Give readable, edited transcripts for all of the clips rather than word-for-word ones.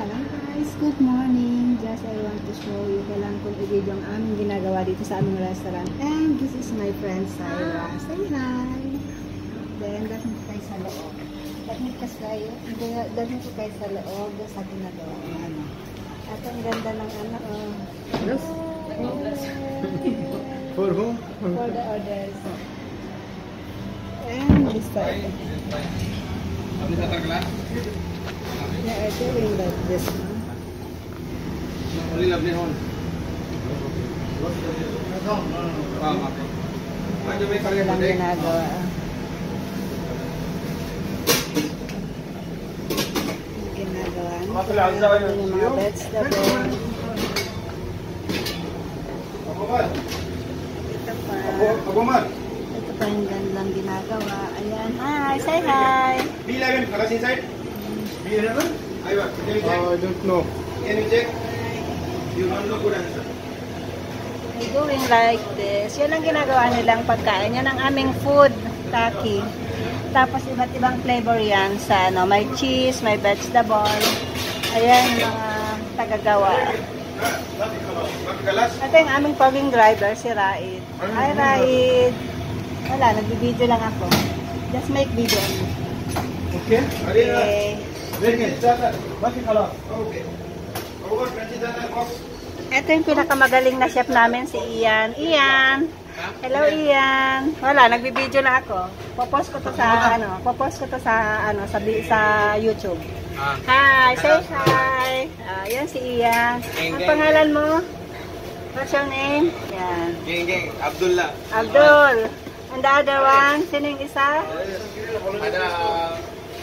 Hello guys, good morning. Just I want to show you, kailangan kong i-video ang aming ginagawa dito sa aming restaurant. And this is my friend Syra. Say hi! Then, dahin ko kayo sa loob. Dahin ko kayo sa loob sa ginagawa. At ang ganda ng ano. Yes? For whom? For the orders. And this side. Yeah, I doing like this. Only lovely one. Ito lang ginagawa. Ginagawa. Yung mga vegetable. Ito pa yung gandang ginagawa. Ayan. Hi! Say hi! B11, colors inside? B11? I don't know. Can you check? You don't know, good answer. They're doing like this. Yan ang ginagawa nilang pagkain. Yan ang aming food, Taki. Tapos iba't ibang flavor yan sa ano, may cheese, may vegetable. Ayan yung mga tagagawa. Ito yung aming poging driver, si Raid. Hi, Raid! Wala, nagbibideo lang ako. Just make video. Okay? Okay. Okay. Ito yung pinakamagaling na chef namin, si Ian. Ian! Hello, Ian! Wala, nagbibideo na ako. Popost ko to sa, sa YouTube. Hi! Say hi! Yan si Ian. Ang pangalan mo? What's your name? Yan. Geng, Abdullah. Abdul. And the other one, sino yung isa?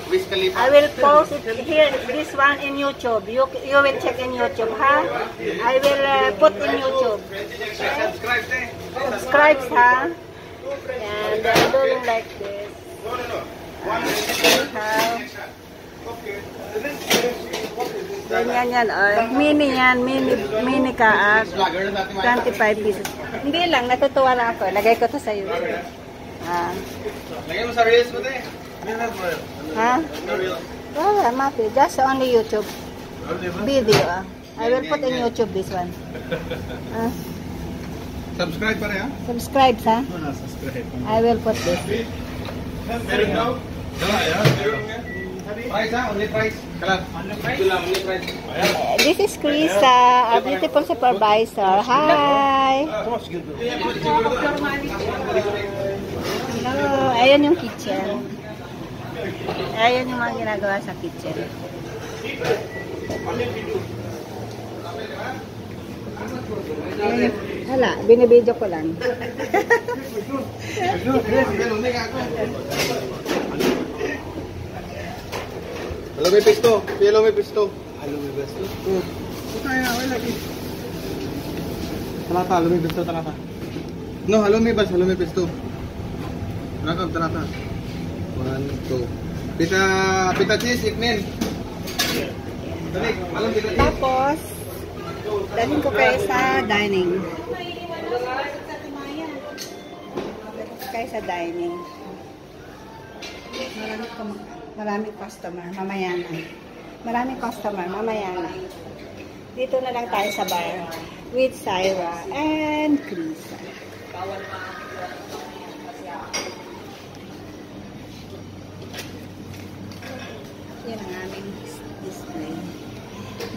Wiz Khalifa. I will post it here, this one in YouTube. You will check in YouTube, ha? I will put in YouTube. Subscribe, Subscribe, ha? And I'm doing like this. Ganyan yan, mini kaag. 25 pieces. Hindi lang, natutuwa na ako. Lagay ko to sa YouTube. Lagay mo sa reels mo, te. Ha? Wala, mapi. Just only YouTube. Video, I will put in YouTube this one. Subscribe pa rin, ha? Subscribe, ha? Subscribe. I will put this. Meron daw? Price, ha? Only price. Kalat. Ito lang, only price. This is Krisa, a beautiful supervisor. Hi! Hello! Ayan yung kitchen. Ayan yung mga ginagawa sa kitchen. Hala, binibidyo ko lang. Halo, may pisto. Halo, may pisto. Halo, may pisto. Kaya, wala lagi. Talata, halo, may pisto, talata. No, halo, may bas, halo, may pisto. Talata. 1, 2. Pita cheese, ikmin. Dali, halo, pita cheese. Tapos, dalhin ko kayo sa dining. Maraming customer, mamaya na. Dito na lang tayo sa bar with Syra and Krisa. Yan ang aming display.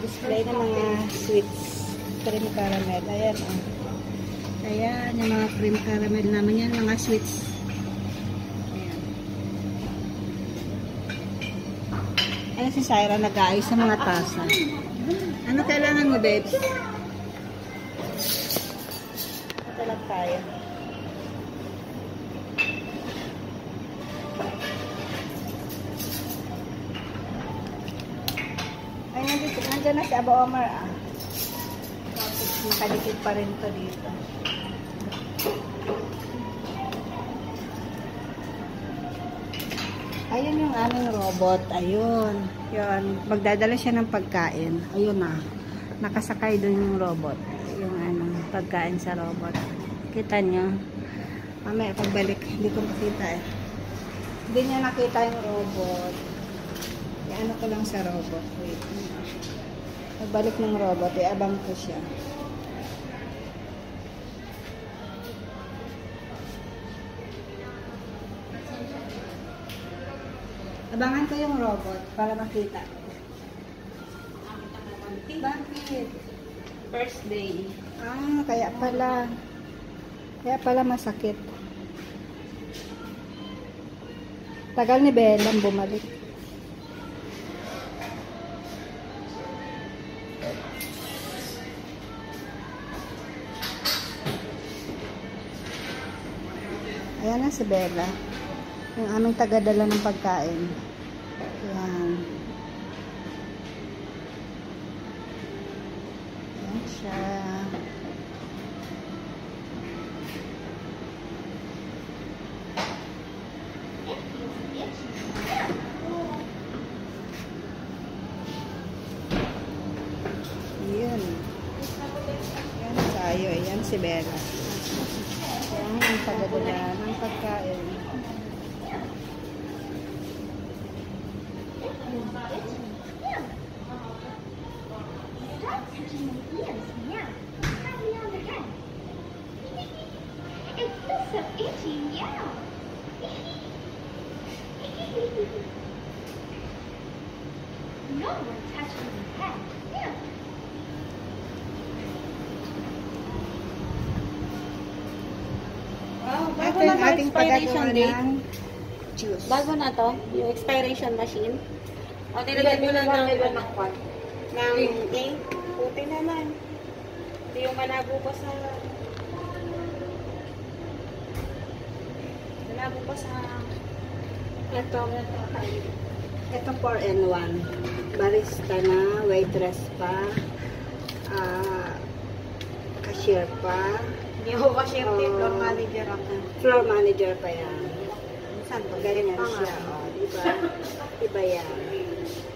Display ng mga sweets. Cream caramel. Ayan, Ayan, yung mga cream caramel naman yan, mga sweets. Ayan si Syra nag-aayos sa mga tasa. Ano kailangan mo, babes? Ito lang tayo. Ay, nandiyan na si Aba Omar, Nakadikit pa rin to dito. Ayun yung aming robot. Ayun. Yun. Magdadala siya ng pagkain. Ayun na. Nakasakay dun yung robot. Yung pagkain sa robot. Kita nyo. Mamaya pagbalik. Hindi ko makita eh. Hindi niya nakita yung robot. Yan. ano ko lang sa robot. Wait. Pagbalik ng robot, abang ko siya. Abangan ko yung robot para makita. Bakit? First day. Ah, kaya pala masakit. Tagal ni Belang bumalik. Ayan na si Bella. Yung aming tagadala ng pagkain. Ayan. Ayan siya. Ayan. Ayan tayo. Ayan si Bella. Ayan yung tagadala ng pagkain. No one touching the head. Yeah. Wow, bago na to Ating expiration pagkagawa date. ng juice. Bago na to, yung expiration machine. O, nilagyan mo na ng kwan. Ng ink. Puti naman. Hindi yung malabo pa sa... Malabo pa sa... Ito 4-in-1. Barista na, waitress pa, cashier pa, Hindi ko kasi yung Oh. floor manager ako. floor manager pa yan. Saan ba? Ganyan Pa nga. siya. Oh, diba? Diba yan?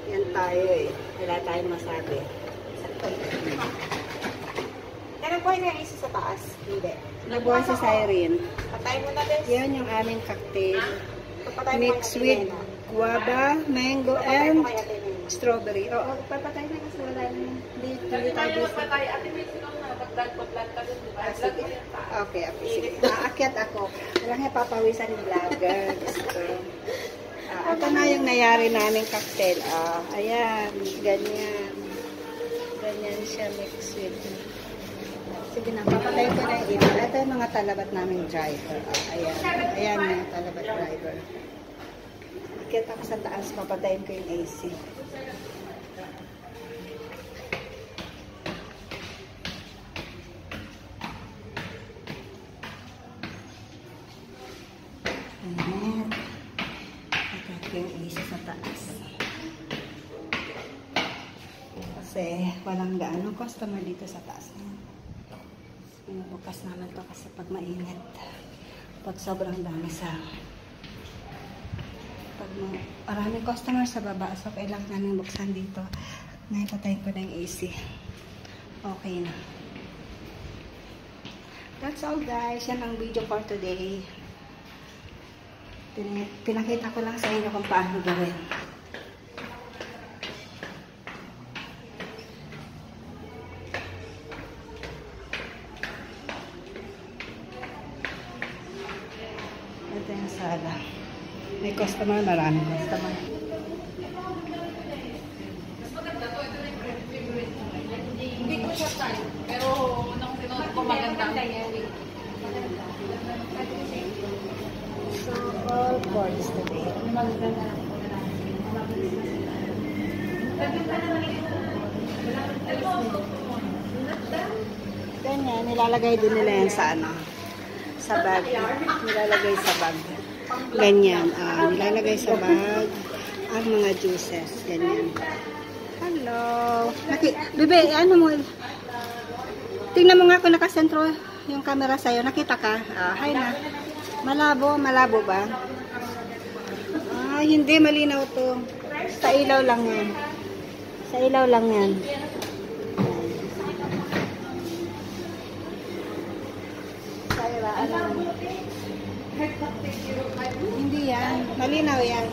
Yan tayo eh. Wala tayong masabi. Kailan po yung isa sa taas? Hindi. Nabuhay si Cyrene. Patay mo na din. Yan yung aming cocktail. Patay mo Mixed kay with Ate Nena. guava, mango, Patay mo and kay Ate Nena. strawberry. Oo, papatay na kasi wala na. Hindi tayo busy. Ah, sige. Okay, okay. Sige. Aakyat ako. Walang papawisan ng vlogger. Gusto. Ito na yung nangyari naming cocktail. Ayan. Ganyan. Ganyan siya mix with. Sige na, papatay ko na yung ito. Ito yung mga talabat naming driver. Ayan. Ayan yung talabat driver. Aakyat ako sa taas. Papatayin ko yung AC. Ayan. Ito yung isa sa taas. Kasi walang gaano customer dito sa taas. Pinubukas naman to kasi pag mainit. Pag sobrang dami pag maraming customer sa baba, so kailangan namin buksan dito. Ngayon patayin ko na yung AC. Okay na. That's all guys. Yan ang video for today. Pinakita ko lang sa inyo kung paano gawin. Ito yung sala. May customer, maraming customer. Hindi ko siya tayo. Pero unang sinuot ko maganda. So, all boards today. Ganyan, nilalagay din nila yan sa ano, sa bag. Nilalagay sa bag. Ganyan, nilalagay sa bag ang mga juices. Ganyan. Hello. Bebe, ano mo? Tingnan mo nga kung nakasentro yung camera sa'yo. Nakita ka? Hi na. Malabo ba? Hindi malinaw to. Sa ilaw lang yan. Sa ilaw lang yan. Sayra, ano? Hindi yan. Malinaw yan.